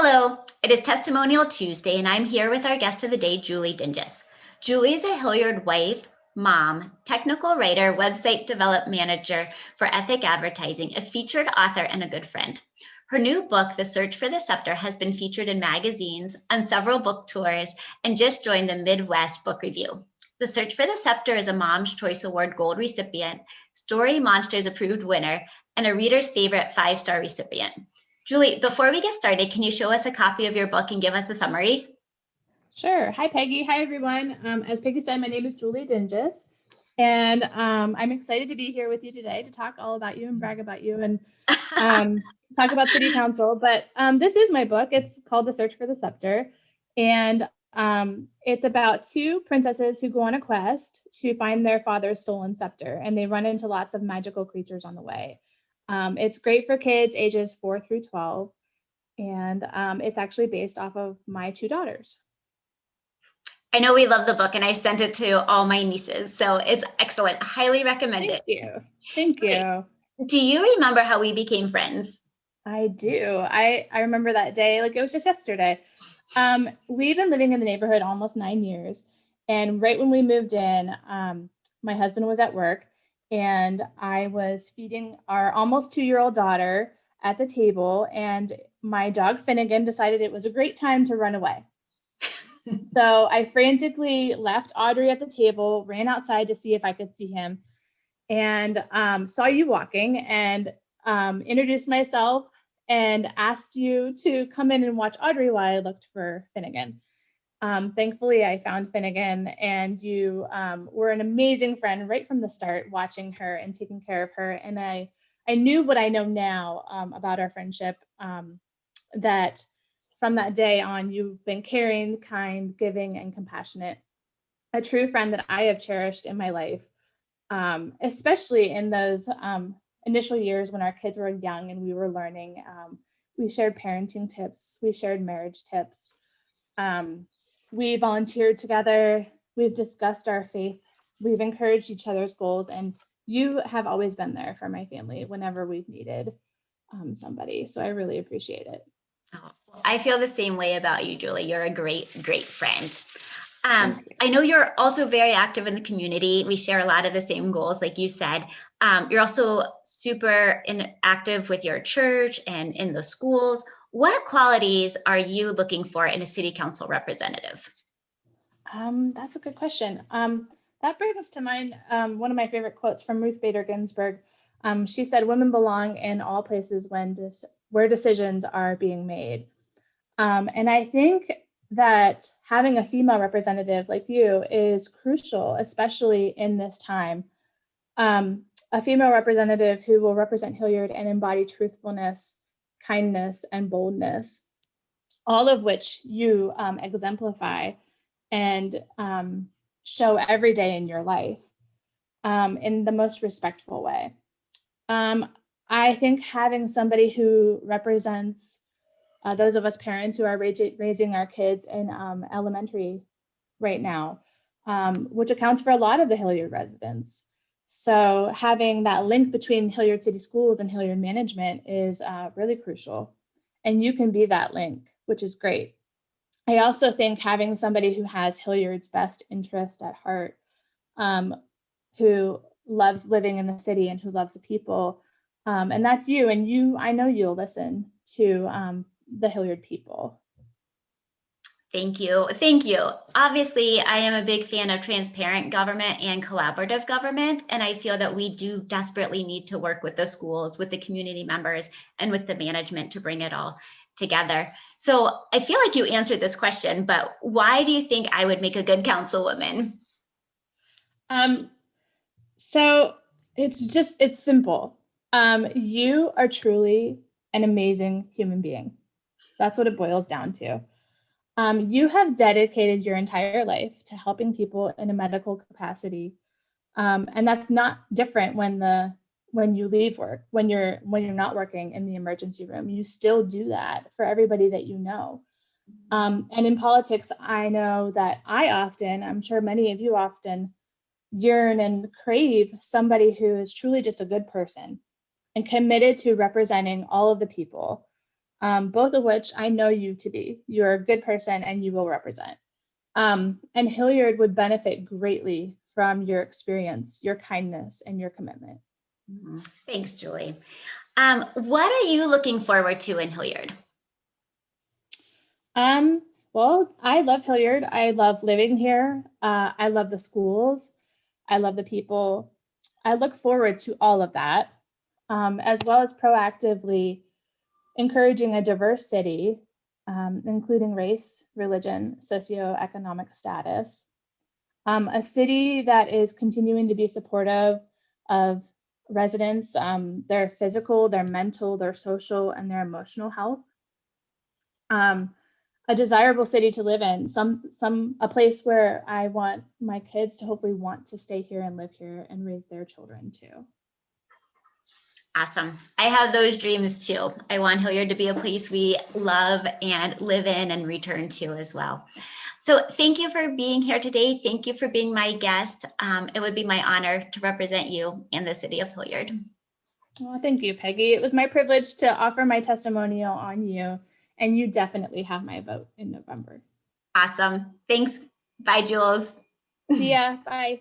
Hello, it is Testimonial Tuesday, and I'm here with our guest of the day, Julie Dinges. Julie is a Hilliard wife, mom, technical writer, website development manager for Ethic Advertising, a featured author, and a good friend. Her new book, The Search for the Scepter, has been featured in magazines, on several book tours, and just joined the Midwest Book Review. The Search for the Scepter is a Mom's Choice Award Gold recipient, Story Monsters approved winner, and a reader's favorite 5-star recipient. Julie, before we get started, can you show us a copy of your book and give us a summary? Sure. Hi, Peggy. Hi, everyone. As Peggy said, my name is Julie Dinges, and I'm excited to be here with you today to talk all about you and brag about you and talk about City Council. But this is my book. It's called The Search for the Scepter, and it's about two princesses who go on a quest to find their father's stolen scepter, and they run into lots of magical creatures on the way. It's great for kids ages 4 through 12, and it's actually based off of my two daughters. I know we love the book, and I sent it to all my nieces, so it's excellent. Highly recommend it. Thank you. Do you remember how we became friends? I do. I remember that day like it was just yesterday. We've been living in the neighborhood almost 9 years, and right when we moved in, my husband was at work, and I was feeding our almost 2-year-old daughter at the table, and my dog Finnegan decided it was a great time to run away. So I frantically left Audrey at the table, ran outside to see if I could see him, and saw you walking, and introduced myself and asked you to come in and watch Audrey while I looked for Finnegan. Thankfully, I found Finnegan, and you were an amazing friend right from the start, watching her and taking care of her. And I knew what I know now about our friendship, that from that day on, you've been caring, kind, giving, and compassionate, a true friend that I have cherished in my life, especially in those initial years when our kids were young and we were learning. We shared parenting tips, we shared marriage tips. We volunteered together, we've discussed our faith, we've encouraged each other's goals, and you have always been there for my family whenever we've needed somebody. So I really appreciate it. Oh, I feel the same way about you, Julie. You're a great, great friend. I know you're also very active in the community. We share a lot of the same goals, like you said. You're also super active with your church and in the schools. What qualities are you looking for in a city council representative? That's a good question. That brings to mind one of my favorite quotes from Ruth Bader Ginsburg. She said, "Women belong in all places where decisions are being made." And I think that having a female representative like you is crucial, especially in this time. A female representative who will represent Hilliard and embody truthfulness, kindness, and boldness, all of which you exemplify and show every day in your life in the most respectful way. I think having somebody who represents those of us parents who are raising our kids in elementary right now, which accounts for a lot of the Hilliard residents. So having that link between Hilliard City Schools and Hilliard management is really crucial. And you can be that link, which is great. I also think having somebody who has Hilliard's best interest at heart, who loves living in the city and who loves the people, and that's you. And I know you'll listen to the Hilliard people. Thank you. Thank you. Obviously, I am a big fan of transparent government and collaborative government, and I feel that we do desperately need to work with the schools, with the community members, and with the management to bring it all together. So I feel like you answered this question, but why do you think I would make a good councilwoman? So it's simple. You are truly an amazing human being. That's what it boils down to. You have dedicated your entire life to helping people in a medical capacity, and that's not different when you leave work, when you're not working in the emergency room. You still do that for everybody that you know. And in politics, I know that I'm sure many of you often yearn and crave somebody who is truly just a good person and committed to representing all of the people. both of which I know you to be. You're a good person and you will represent. And Hilliard would benefit greatly from your experience, your kindness, and your commitment. Thanks, Julie. What are you looking forward to in Hilliard? Well, I love Hilliard. I love living here. I love the schools. I love the people. I look forward to all of that, as well as proactively encouraging a diverse city, including race, religion, socioeconomic status. A city that is continuing to be supportive of residents, their physical, their mental, their social, and their emotional health. A desirable city to live in, a place where I want my kids to hopefully want to stay here and live here and raise their children too. Awesome. I have those dreams too. I want Hilliard to be a place we love and live in and return to as well. So thank you for being here today. Thank you for being my guest. It would be my honor to represent you in the city of Hilliard. Well, thank you, Peggy. It was my privilege to offer my testimonial on you, and you definitely have my vote in November. Awesome. Thanks. Bye, Jules. See ya. Bye.